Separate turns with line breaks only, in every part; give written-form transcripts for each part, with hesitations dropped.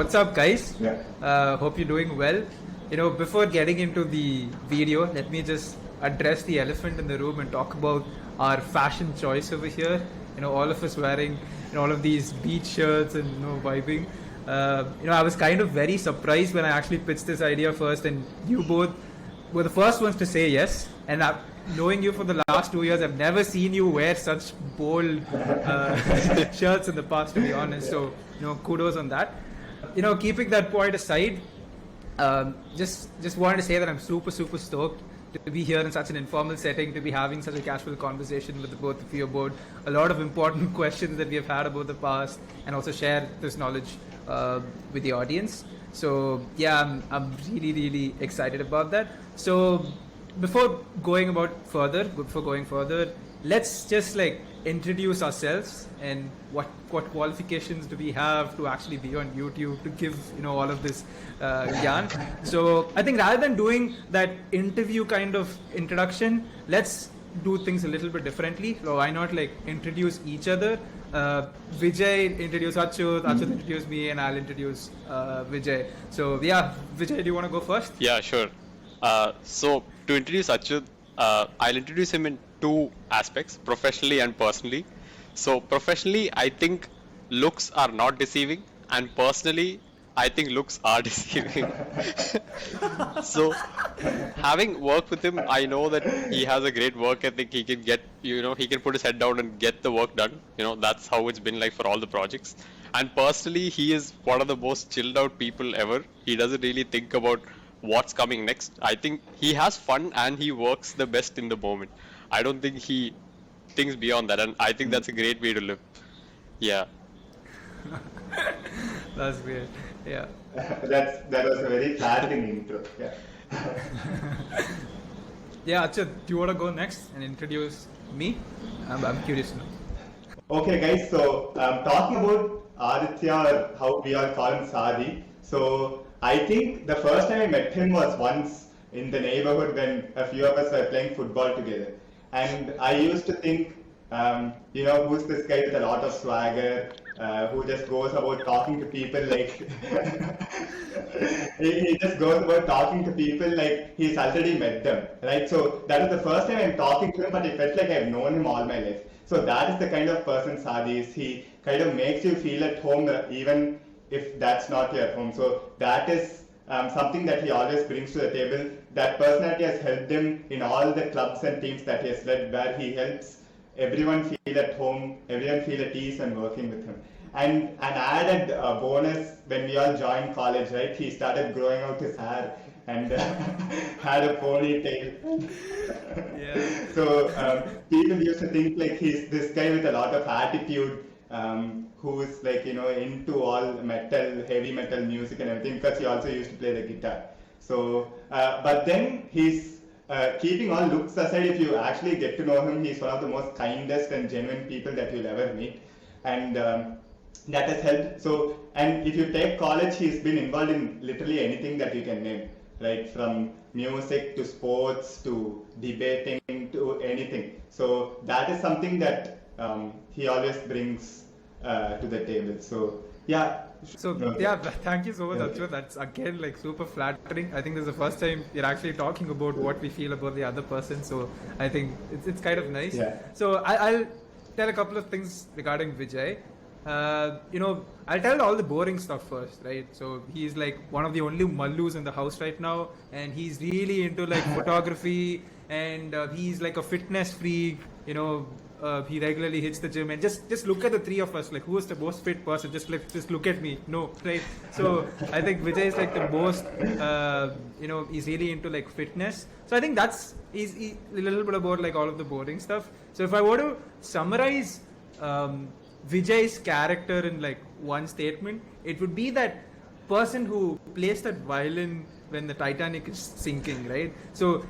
what's up, guys?
Yeah.
Hope you're doing well. Before getting into the video, let me just address the elephant in the room and talk about our fashion choice over here. All of us wearing, all of these beach shirts and, vibing. I was kind of very surprised when I actually pitched this idea first, and you both were the first ones to say yes. And knowing you for the last 2 years, I've never seen you wear such bold shirts in the past, to be honest. So, kudos on that. Keeping that point aside, just wanted to say that I'm super stoked to be here in such an informal setting, to be having such a casual conversation with the both of you about a lot of important questions that we have had about the past, and also share this knowledge with the audience. So yeah, I'm really excited about that. So before going further, let's just introduce ourselves and what qualifications do we have to actually be on YouTube to give all of this gyan. So I think rather than doing that interview kind of introduction, let's do things a little bit differently. So why not introduce each other? Vijay introduce Achyut, Achyut introduce me, and I'll introduce Vijay. So yeah, Vijay, do you want to go first?
Yeah, sure. So to introduce Achyut, I'll introduce him in two aspects, professionally and personally. So professionally, I think looks are not deceiving, and personally, I think looks are deceiving. So having worked with him, I know that he has a great work ethic. He can he can put his head down and get the work done. That's how it's been like for all the projects. And personally, he is one of the most chilled out people ever. He doesn't really think about what's coming next. I think he has fun and he works the best in the moment. I don't think he thinks beyond that, and I think that's a great way to live. Yeah.
That's great. Yeah.
That was a very flattering intro. Yeah.
Yeah, Achyut, do you want to go next and introduce me? I'm curious to know.
Okay, guys. So talking about Aditya, or how we all call him Sadi. So I think the first time I met him was once in the neighborhood when a few of us were playing football together. And I used to think, who's this guy with a lot of swagger, who just goes about talking to people like he just goes about talking to people like he's already met them, right? So that was the first time I'm talking to him, but it felt like I've known him all my life. So that is the kind of person Sadi is. He kind of makes you feel at home, even if that's not your home. So that is something that he always brings to the table. That personality has helped him in all the clubs and teams that he has led, where he helps everyone feel at home, everyone feel at ease and working with him. And an added bonus, when we all joined college, right, he started growing out his hair and had a ponytail.
Yeah.
So people used to think like he's this guy with a lot of attitude, who's into all metal, heavy metal music and everything, because he also used to play the guitar. So, but then he's keeping all looks aside, if you actually get to know him, he's one of the most kindest and genuine people that you'll ever meet. And that has helped. So, and if you take college, he's been involved in literally anything that you can name, right? From music to sports to debating to anything. So that is something that he always brings to the table. So yeah.
So yeah, thank you so much, Achyut. That's again super flattering. I think this is the first time you're actually talking about what we feel about the other person. So I think it's kind of nice.
Yeah.
So I'll tell a couple of things regarding Vijay. I'll tell all the boring stuff first, right? So he's one of the only Mallus in the house right now, and he's really into photography, and he's a fitness freak. He regularly hits the gym, and just look at the three of us. Who is the most fit person? Just look at me. No, right? So I think Vijay is the most. He's really into fitness. So I think that's he's a little bit about all of the boring stuff. So if I were to summarize Vijay's character in one statement, it would be that person who plays that violin when the Titanic is sinking, right? So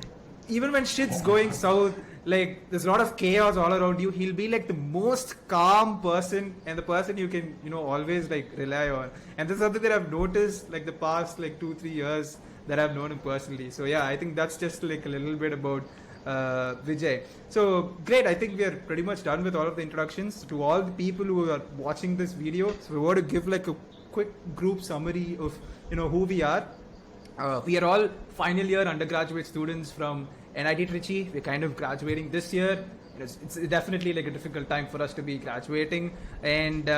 even when shit's going south, there's a lot of chaos all around you, he'll be the most calm person and the person you can always rely on. And this is something that I've noticed the past 2-3 years that I've known him personally. So yeah, I think that's just a little bit about Vijay. So great, I think we are pretty much done with all of the introductions. To all the people who are watching this video, so we want to give a quick group summary of who we are. We are all final year undergraduate students from NIT Trichy. We're kind of graduating this year. It's definitely like a difficult time for us to be graduating, and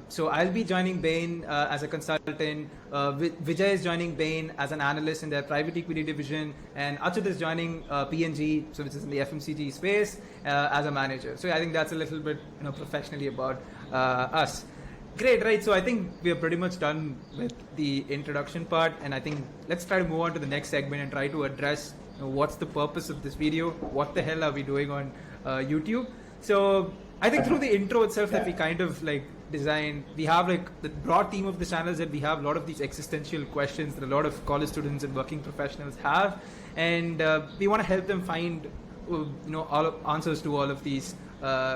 so I'll be joining Bain as a consultant. Vijay is joining Bain as an analyst in their private equity division, and Achyut is joining P&G, so which is in the FMCG space, as a manager. So I think that's a little bit professionally about us. Great, right? So I think we are pretty much done with the introduction part, and I think let's try to move on to the next segment and try to address what's the purpose of this video, what the hell are we doing on YouTube. So I think through the intro itself that we kind of like designed, we have like the broad theme of the channel is that we have a lot of these existential questions that a lot of college students and working professionals have, and we want to help them find all answers to all of these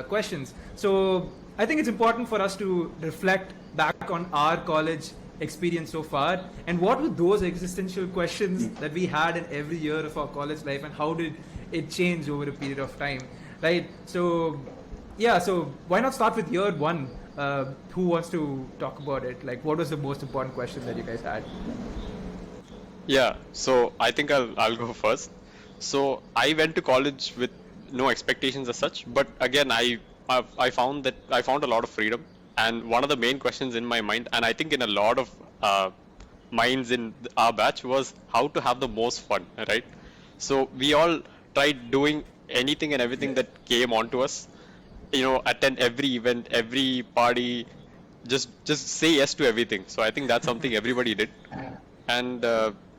questions. So I think it's important for us to reflect back on our college experience so far, and what were those existential questions that we had in every year of our college life, and how did it change over a period of time, right? So yeah, so why not start with year one? Who wants to talk about it? Like, what was the most important question that you guys had?
Yeah, so I think I'll go first. So I went to college with no expectations as such, but again I found a lot of freedom, and one of the main questions in my mind, and I think in a lot of minds in our batch, was how to have the most fun, right? So we all tried doing anything and everything that came onto us, attend every event, every party, just say yes to everything. So I think that's something everybody did, and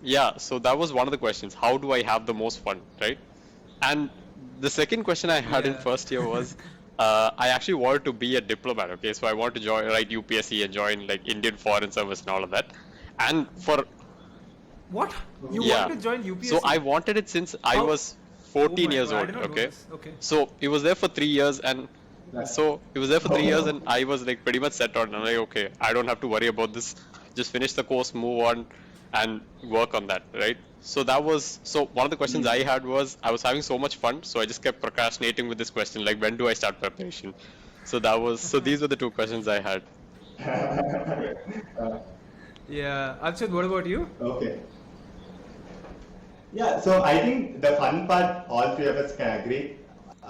yeah, so that was one of the questions: how do I have the most fun, right? And the second question I had in first year was, I actually wanted to be a diplomat. Okay, so I wanted to write UPSC and join like Indian Foreign Service and all of that. And for
what you wanted to join UPSC?
So I wanted it since I was 14 years old. Okay, so it was there for 3 years, and and I was like pretty much set on. I'm like, okay, I don't have to worry about this. Just finish the course, move on, and work on that, right? So one of the questions I had was, I was having so much fun, so I just kept procrastinating with this question, like, when do I start preparation? So these were the two questions I had.
Yeah, Achyut, what about you?
Okay. Yeah, so I think the fun part, all three of us can agree.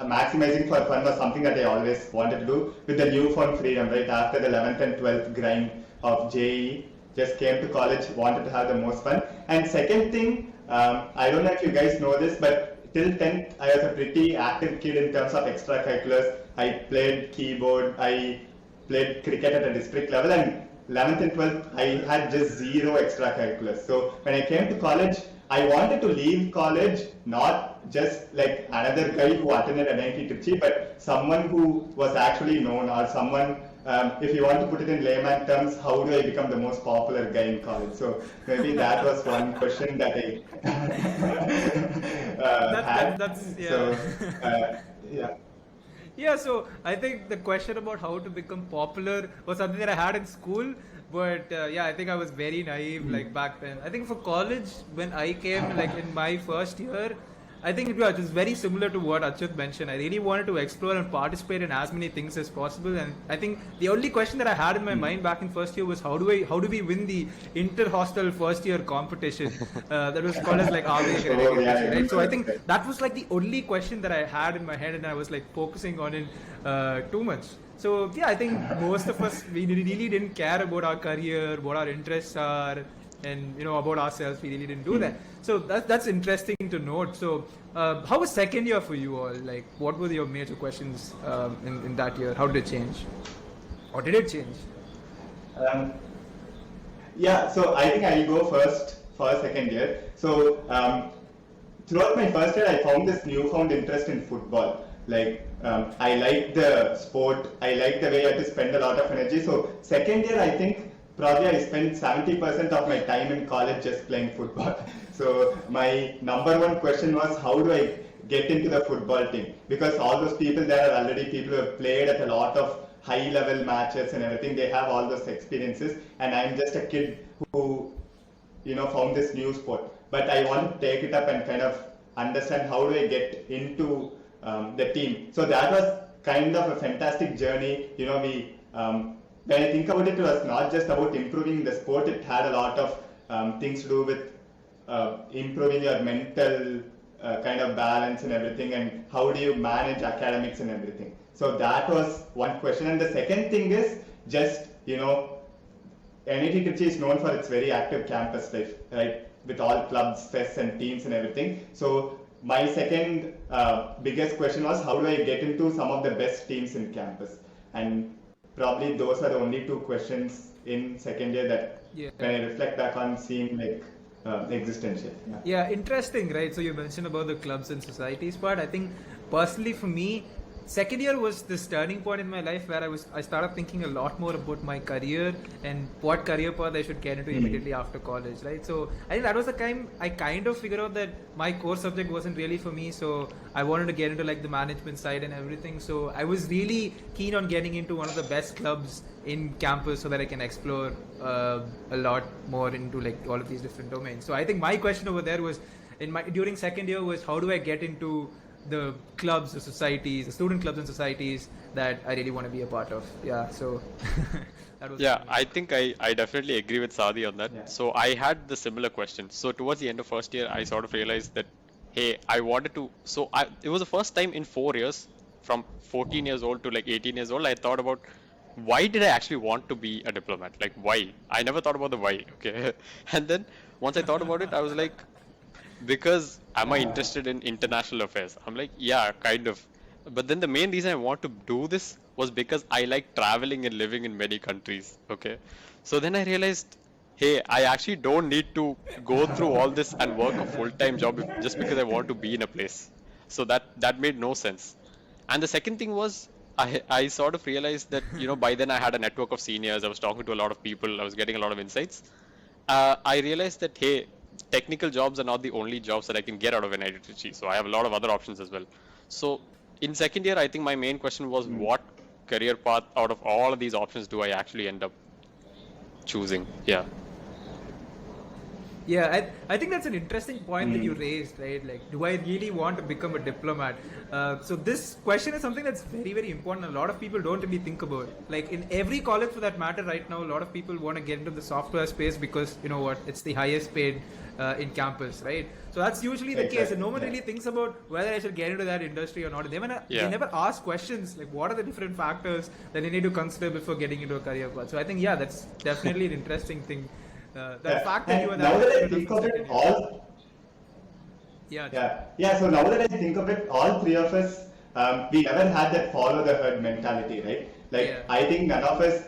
Maximizing for fun was something that I always wanted to do with the newfound freedom, right? After the 11th and 12th grind of JEE, just came to college, wanted to have the most fun. And second thing, I don't know if you guys know this, but till 10th, I was a pretty active kid in terms of extracurriculars. I played keyboard, I played cricket at a district level, and 11th and 12th, I had just zero extracurriculars. So when I came to college, I wanted to leave college not just like another guy who attended NIT Trichy, but someone who was actually known, or someone, if you want to put it in layman terms, how do I become the most popular guy in college? So maybe that was one question that I had.
That's yeah.
So, yeah.
Yeah, so I think the question about how to become popular was something that I had in school, but yeah, I think I was very naive like back then. I think for college, when I came like in my first year, I think it was very similar to what Achyut mentioned. I really wanted to explore and participate in as many things as possible, and I think the only question that I had in my mind back in first year was how do we win the inter-hostel first year competition that was called as like Avesh, right? So I think that was like the only question that I had in my head, and I was like focusing on it too much. So yeah, I think most of us, we really didn't care about our career, what our interests are, and about ourselves. We really didn't do that. So that's interesting to note. So how was second year for you all? Like, what were your major questions in that year? How did it change, or did it change?
Yeah, so I think I'll go first for second year. So throughout my first year, I found this newfound interest in football. Like, I like the sport, I like the way I had to spend a lot of energy. So second year, I think probably I spent 70% of my time in college just playing football. So my number one question was, how do I get into the football team? Because all those people there are already people who have played at a lot of high level matches and everything. They have all those experiences, and I'm just a kid who found this new sport. But I want to take it up and kind of understand how do I get into the team. So that was kind of a fantastic journey. when I think about it, it was not just about improving the sport. It had a lot of things to do with improving your mental kind of balance and everything, and how do you manage academics and everything. So that was one question. And the second thing is just, NIT Trichy is known for its very active campus life, right? With all clubs, fests, and teams and everything. So my second biggest question was, how do I get into some of the best teams in campus? And probably those are the only two questions in second year that, when I reflect back on, seem like existential.
Yeah, interesting, right? So you mentioned about the clubs and societies part. I think personally for me, second year was this turning point in my life where I started thinking a lot more about my career and what career path I should get into immediately after college, right? So I think that was the time I kind of figured out that my core subject wasn't really for me, so I wanted to get into like the management side and everything. So I was really keen on getting into one of the best clubs in campus so that I can explore a lot more into like all of these different domains. So I think my question over there was during second year was, how do I get into the clubs, the societies, the student clubs and societies that I really want to be a part of. Yeah, so that was.
Yeah, I think I definitely agree with Sadi on that.
Yeah.
So I had the similar question. So towards the end of first year, I sort of realized that, hey, I wanted to. It was the first time in 4 years, from 14 years old to like 18 years old, I thought about, why did I actually want to be a diplomat? Like, why? I never thought about the why. Okay, and then once I thought about it, I was like, because am I interested in international affairs? I'm like, yeah, kind of. But then the main reason I want to do this was because I like traveling and living in many countries. Okay. So then I realized, hey, I actually don't need to go through all this and work a full-time job just because I want to be in a place. So that made no sense. And the second thing was, I sort of realized that, by then I had a network of seniors. I was talking to a lot of people. I was getting a lot of insights. I realized that, hey, technical jobs are not the only jobs that I can get out of NIT Trichy. So I have a lot of other options as well. So in second year, I think my main question was, what career path out of all of these options do I actually end up choosing? Yeah.
Yeah, I think that's an interesting point that you raised, right? Like, do I really want to become a diplomat? So this question is something that's very, very important. A lot of people don't really think about. Like in every college for that matter right now, a lot of people want to get into the software space because, you know what, it's the highest paid in campus, right? So that's usually the case. And no one really thinks about whether I should get into that industry or not. They never ask questions like, what are the different factors that you need to consider before getting into a career path? So I think, that's definitely an interesting thing. The fact that you are
now that I think of it, So now that I think of it, all three of us, we never had that follow the herd mentality, right? Like I think none of us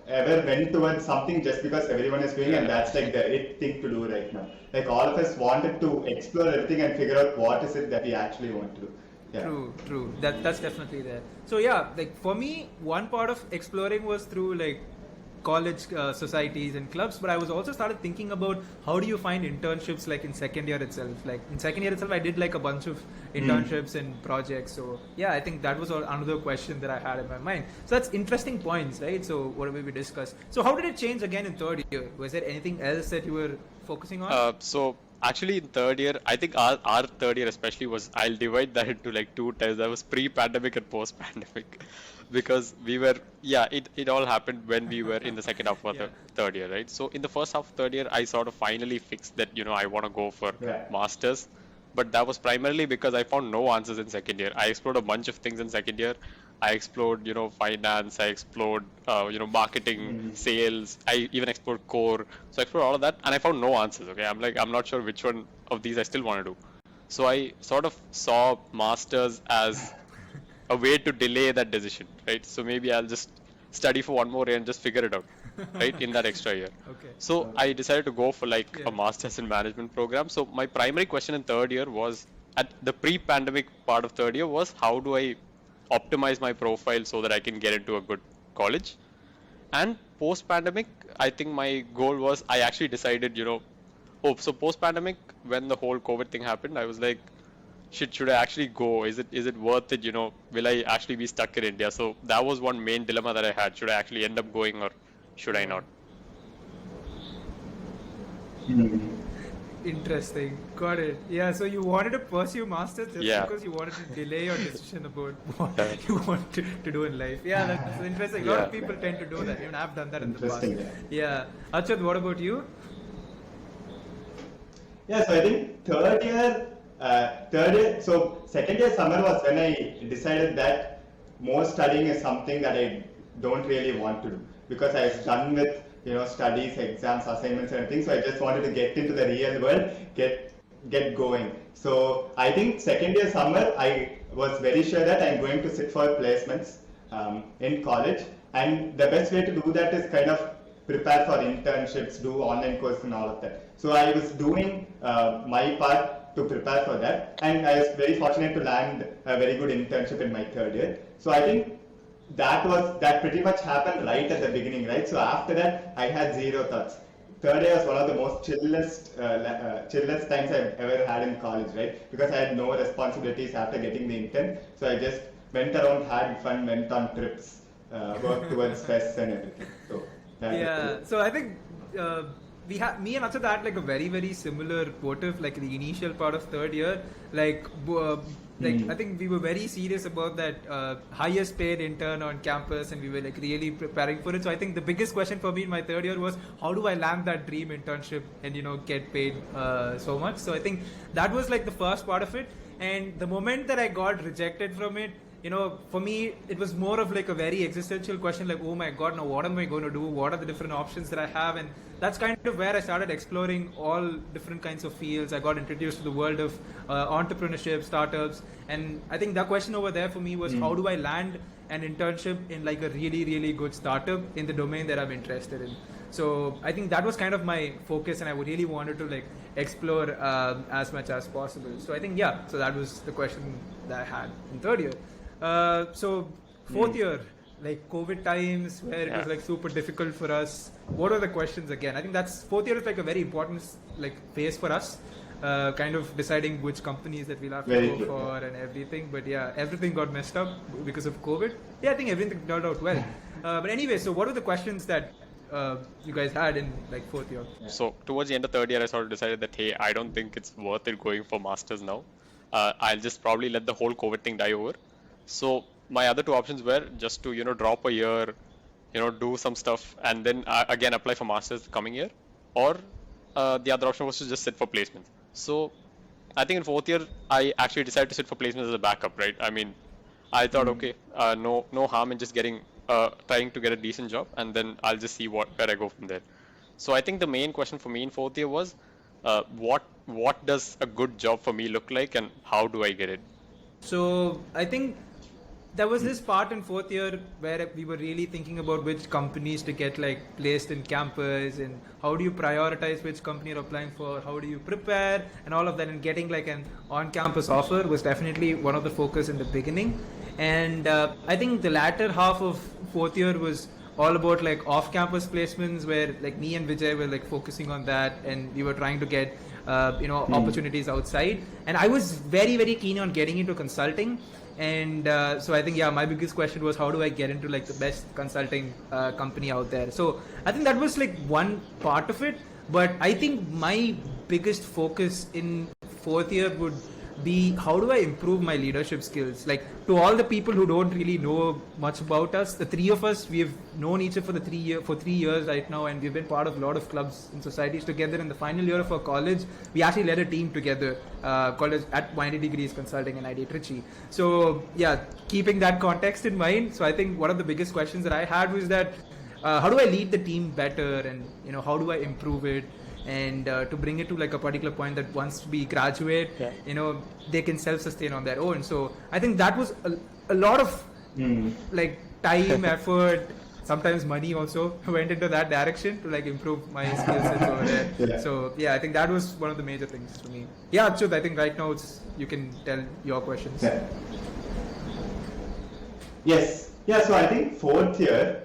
ever went towards something just because everyone is doing, and that's like the it thing to do right now. Like all of us wanted to explore everything and figure out what is it that we actually want to do. Yeah.
True. That's definitely there. So like for me, one part of exploring was through like college societies and clubs, but I was also started thinking about how do you find internships like in second year itself. Like in second year itself, I did like a bunch of internships and projects. So I think that was another question that I had in my mind. So that's interesting points, right? So whatever we discussed. So how did it change again in third year? Was there anything else that you were focusing on?
So actually in third year, I think our third year especially was, I'll divide that into like two times. That was pre-pandemic and post-pandemic. Because we were, it all happened when we were in the second half of the third year, right? So in the first half of third year, I sort of finally fixed that, I want to go for masters. But that was primarily because I found no answers in second year. I explored a bunch of things in second year. I explored, finance. I explored, marketing, sales. I even explored core. So I explored all of that, and I found no answers. Okay, I'm not sure which one of these I still want to do. So I sort of saw masters as a way to delay that decision, right? So maybe I'll just study for one more year and just figure it out, right? In that extra year.
Okay.
So I decided to go for like a master's in management program. So my primary question in third year was, at the pre-pandemic part of third year, was how do I optimize my profile so that I can get into a good college? And post-pandemic, I think my goal was, I actually decided, so post-pandemic, when the whole COVID thing happened, I was like, should I actually go? Is it worth it? Will I actually be stuck in India? So that was one main dilemma that I had. Should I actually end up going or should I not?
Interesting. Got it. Yeah, so you wanted to pursue masters just
Yeah.
because you wanted to delay your decision about what you want to do in life. Yeah, that's interesting. A lot of
Yeah.
people tend to do that. Even I've done that in the past.
Interesting,
Yeah. Achad, what about you?
Yeah, so I think so second year summer was when I decided that more studying is something that I don't really want to do because I was done with studies, exams, assignments, and everything. So I just wanted to get into the real world, get going. So I think second year summer I was very sure that I'm going to sit for placements in college, and the best way to do that is kind of prepare for internships, do online course and all of that. So I was doing my part to prepare for that, and I was very fortunate to land a very good internship in my third year. So I think that pretty much happened right at the beginning, right? So after that, I had zero thoughts. Third year was one of the most chillest times I've ever had in college, right? Because I had no responsibilities after getting the intern. So I just went around, had fun, went on trips, worked towards fests and everything. So
Yeah. So I think me and Achad had like a very, very similar motive, like the initial part of third year. I think we were very serious about that highest paid intern on campus, and we were like really preparing for it. So I think the biggest question for me in my third year was how do I land that dream internship and get paid so much. So I think that was like the first part of it. And the moment that I got rejected from it, for me, it was more of like a very existential question, like, oh my God, now what am I going to do? What are the different options that I have? And that's kind of where I started exploring all different kinds of fields. I got introduced to the world of entrepreneurship, startups. And I think that question over there for me was how do I land an internship in like a really, really good startup in the domain that I'm interested in? So I think that was kind of my focus, and I really wanted to like explore as much as possible. So I think, so that was the question that I had in third year. So fourth year, like COVID times where it was like super difficult for us. What are the questions again? I think that's fourth year is like a very important like phase for us. Kind of deciding which companies that we'll have to go for and everything. But everything got messed up because of COVID. Yeah, I think everything turned out well. But anyway, so what are the questions that you guys had in like fourth year?
So towards the end of third year, I sort of decided that, hey, I don't think it's worth it going for masters now. I'll just probably let the whole COVID thing die over. So my other two options were just to, drop a year, do some stuff and then again apply for masters the coming year, or the other option was to just sit for placements. So I think in fourth year, I actually decided to sit for placements as a backup, right? I mean, I thought, okay, no harm in just trying to get a decent job, and then I'll just see where I go from there. So I think the main question for me in fourth year was, what does a good job for me look like, and how do I get it?
So I think there was this part in fourth year where we were really thinking about which companies to get like placed in campus, and how do you prioritize which company you're applying for, how do you prepare and all of that, and getting like an on-campus offer was definitely one of the focus in the beginning. And I think the latter half of fourth year was all about like off-campus placements, where like me and Vijay were like focusing on that, and we were trying to get opportunities outside. And I was very, very keen on getting into consulting. And so I think, my biggest question was how do I get into like the best consulting company out there? So I think that was like one part of it. But I think my biggest focus in fourth year would be how do I improve my leadership skills? Like, to all the people who don't really know much about us, the three of us, we've known each other for 3 years right now, and we've been part of a lot of clubs and societies together. In the final year of our college, we actually led a team together called at 180 Degrees Consulting and ID Trichy. So keeping that context in mind, so I think one of the biggest questions that I had was that how do I lead the team better, and how do I improve it, and to bring it to like a particular point that once we graduate, they can self-sustain on their own. So I think that was a lot of like time, effort, sometimes money also went into that direction to like improve my skill sets over there. So I think that was one of the major things for me. Achut, I think right now you can tell your questions.
Yes. So I think fourth year,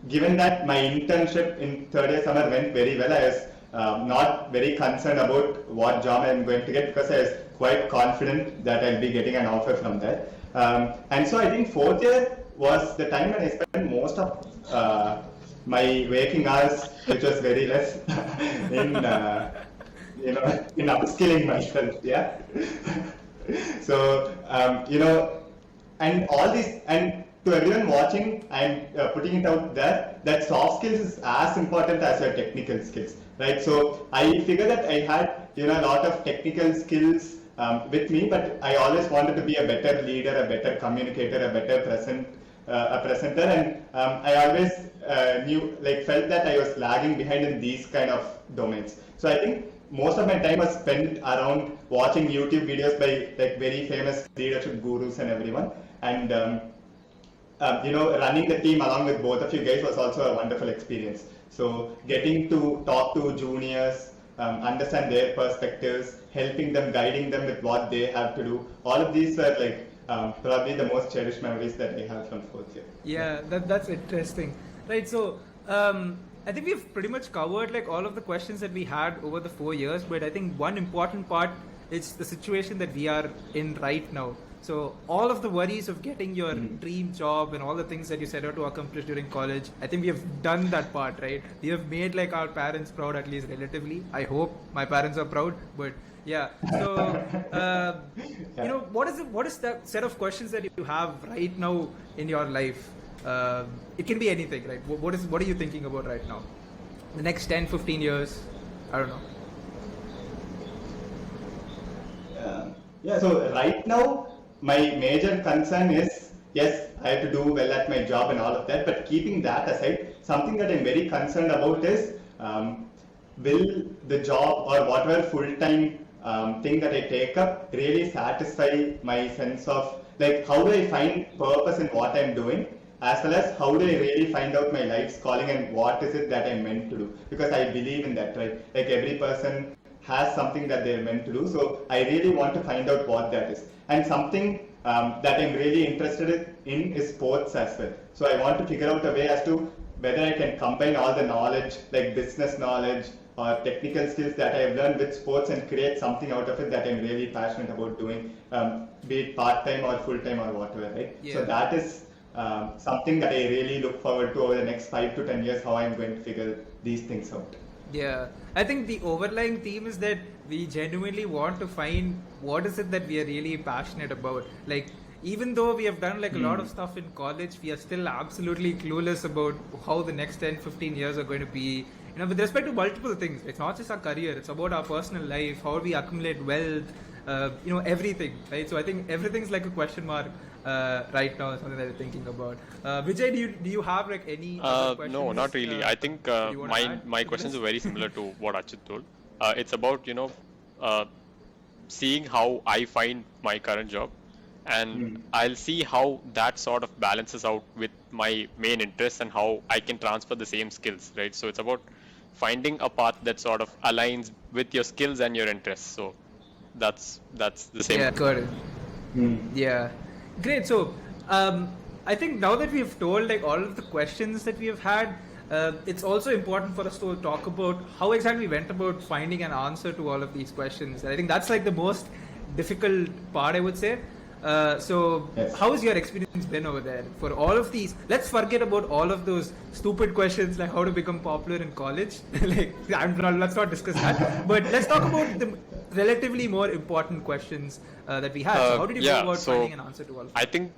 given that my internship in third year summer went very well, I was not very concerned about what job I'm going to get, because I was quite confident that I'll be getting an offer from there. And so I think fourth year was the time when I spent most of my waking hours, which was very less, in upskilling myself. Yeah. So and all these, and to everyone watching, I'm putting it out there that soft skills is as important as your technical skills, right? So I figure that I had a lot of technical skills with me, but I always wanted to be a better leader, a better communicator, a better presenter, and I always felt that I was lagging behind in these kind of domains. So I think most of my time was spent around watching YouTube videos by like very famous leadership gurus and everyone, and running the team along with both of you guys was also a wonderful experience. So getting to talk to juniors, understand their perspectives, helping them, guiding them with what they have to do. All of these were like probably the most cherished memories that I have from fourth year.
Yeah, that's interesting. Right, so I think we've pretty much covered like all of the questions that we had over the 4 years, but I think one important part is the situation that we are in right now. So all of the worries of getting your dream job and all the things that you set out to accomplish during college, I think we have done that part, right? We have made like our parents proud, at least relatively. I hope my parents are proud, but yeah. So what is that set of questions that you have right now in your life? It can be anything, right? What are you thinking about right now? The next 10, 15 years? I don't know.
So right now, my major concern is, yes, I have to do well at my job and all of that, but keeping that aside, something that I'm very concerned about is, will the job or whatever full-time thing that I take up really satisfy my sense of, like, how do I find purpose in what I'm doing, as well as how do I really find out my life's calling and what is it that I'm meant to do? Because I believe in that, right? Like every person has something that they're meant to do. So I really want to find out what that is. And something that I'm really interested in is sports as well. So I want to figure out a way as to whether I can combine all the knowledge, like business knowledge or technical skills that I have learned with sports and create something out of it that I'm really passionate about doing, be it part-time or full-time or whatever, right? Yeah. So that is something that I really look forward to over the next 5 to 10 years, how I'm going to figure these things out.
Yeah, I think the overlying theme is that we genuinely want to find what is it that we are really passionate about. Like, even though we have done like a lot of stuff in college, we are still absolutely clueless about how the next 10, 15 years are going to be. You know, with respect to multiple things, it's not just our career, it's about our personal life, how we accumulate wealth, everything, right? So I think everything's like a question mark right now, something that you're thinking about. Vijay, do you have like any other questions?
No, not really. I think my questions are very similar to what Achyut told. It's about, seeing how I find my current job, and I'll see how that sort of balances out with my main interests and how I can transfer the same skills, right? So it's about finding a path that sort of aligns with your skills and your interests. So that's the same.
Yeah, got it. Yeah, great. So I think now that we've told like all of the questions that we have had, it's also important for us to talk about how exactly we went about finding an answer to all of these questions. I think that's like the most difficult part, I would say. So yes. How has your experience been over there for all of these? Let's forget about all of those stupid questions like how to become popular in college. Let's not discuss that. But let's talk about the relatively more important questions that we have. So how did you go about finding an answer to all of them?
I think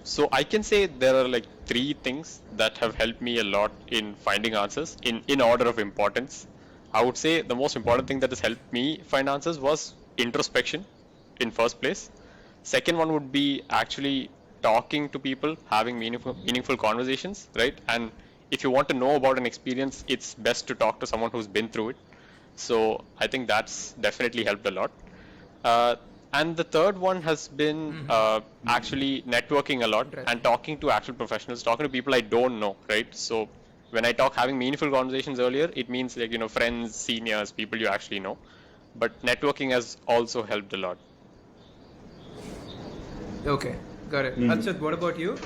so I can say there are like 3 things that have helped me a lot in finding answers in order of importance. I would say the most important thing that has helped me find answers was introspection in first place. Second one would be actually talking to people, having meaningful conversations, right? And if you want to know about an experience, it's best to talk to someone who's been through it. So I think that's definitely helped a lot. And the third one has been actually networking a lot and talking to actual professionals, talking to people I don't know, right? So when I talk having meaningful conversations earlier, it means like, friends, seniors, people you actually know. But networking has also helped a lot.
Okay, got it. Achyut, what about you?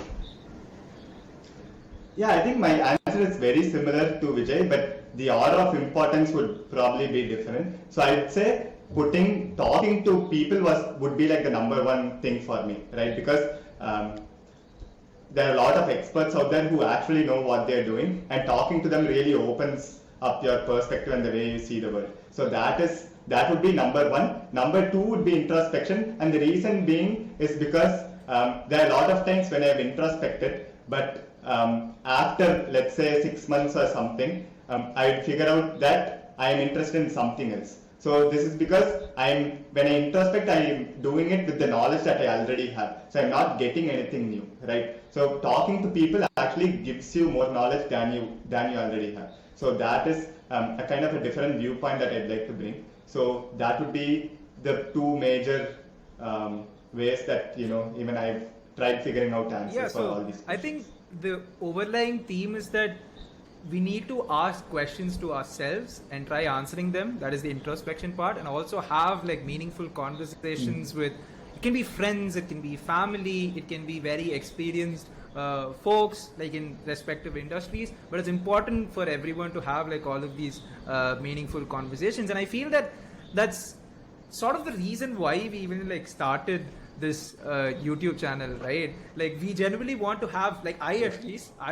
Yeah, I think my answer is very similar to Vijay, but the order of importance would probably be different. So I'd say talking to people would be like the number one thing for me, right? Because there are a lot of experts out there who actually know what they're doing, and talking to them really opens up your perspective and the way you see the world. So that would be number one. Number two would be introspection, and the reason being is because there are a lot of times when I've introspected, but after let's say 6 months or something, I would figure out that I am interested in something else. So this is because when I introspect, I am doing it with the knowledge that I already have. So I'm not getting anything new, right? So talking to people actually gives you more knowledge than you already have. So that is a kind of a different viewpoint that I'd like to bring. So that would be the two major ways that even I've tried figuring out answers for all these questions.
I think the overlying theme is that we need to ask questions to ourselves and try answering them. That is the introspection part, and also have like meaningful conversations with, it can be friends, it can be family, it can be very experienced folks like in respective industries, but it's important for everyone to have like all of these meaningful conversations. And I feel that that's sort of the reason why we even like started this YouTube channel, right? Like we genuinely want to have, like I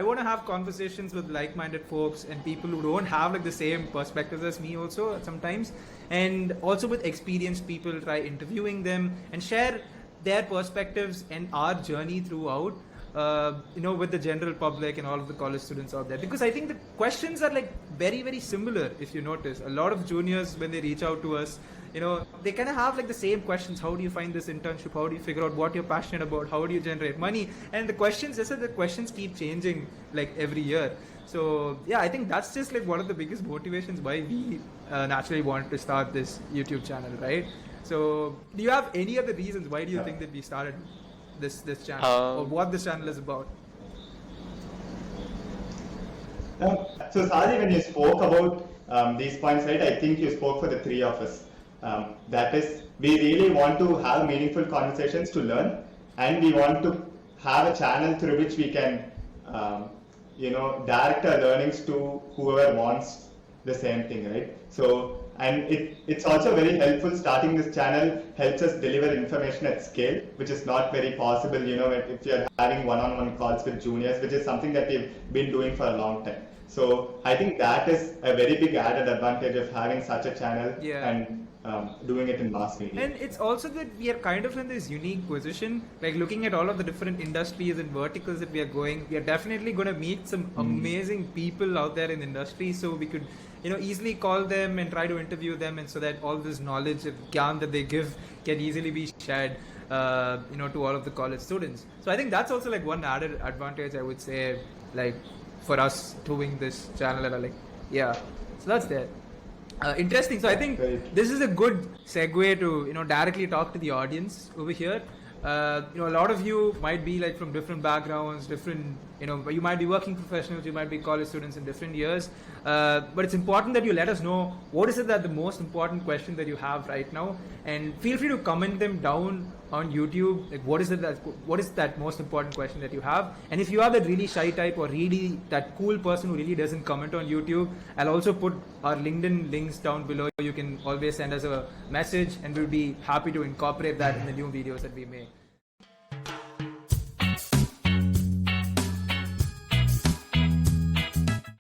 want to have conversations with like-minded folks and people who don't have like the same perspectives as me also sometimes, and also with experienced people, try interviewing them and share their perspectives and our journey throughout, with the general public and all of the college students out there. Because I think the questions are like very, very similar. If you notice, a lot of juniors, when they reach out to us, they kind of have like the same questions. How do you find this internship? How do you figure out what you're passionate about? How do you generate money? And the questions keep changing like every year. So yeah, I think that's just like one of the biggest motivations why we naturally wanted to start this YouTube channel, right? So do you have any other reasons why do you think that we started this channel, or what this channel is about?
So Sadi, when you spoke about these points, right, I think you spoke for the three of us. That is, we really want to have meaningful conversations to learn, and we want to have a channel through which we can, direct our learnings to whoever wants the same thing, right? So, and it's also very helpful. Starting this channel helps us deliver information at scale, which is not very possible, if you're having one-on-one calls with juniors, which is something that we've been doing for a long time. So I think that is a very big added advantage of having such a channel and doing it in mass media.
And it's also that we are kind of in this unique position, like looking at all of the different industries and verticals that we are going, we are definitely going to meet some amazing people out there in the industry, so we could easily call them and try to interview them, and so that all this knowledge of gyan that they give can easily be shared to all of the college students. So I think that's also like one added advantage, I would say, like for us doing this channel. And so that's there. Interesting. So I think this is a good segue to directly talk to the audience over here. A lot of you might be like from different backgrounds, different, you might be working professionals, you might be college students in different years. But it's important that you let us know what is it that the most important question that you have right now, and feel free to comment them down on YouTube. Like what is that most important question that you have? And if you are that really shy type or really that cool person who really doesn't comment on YouTube, I'll also put our LinkedIn links down below. You can always send us a message and we'll be happy to incorporate that in the new videos that we make.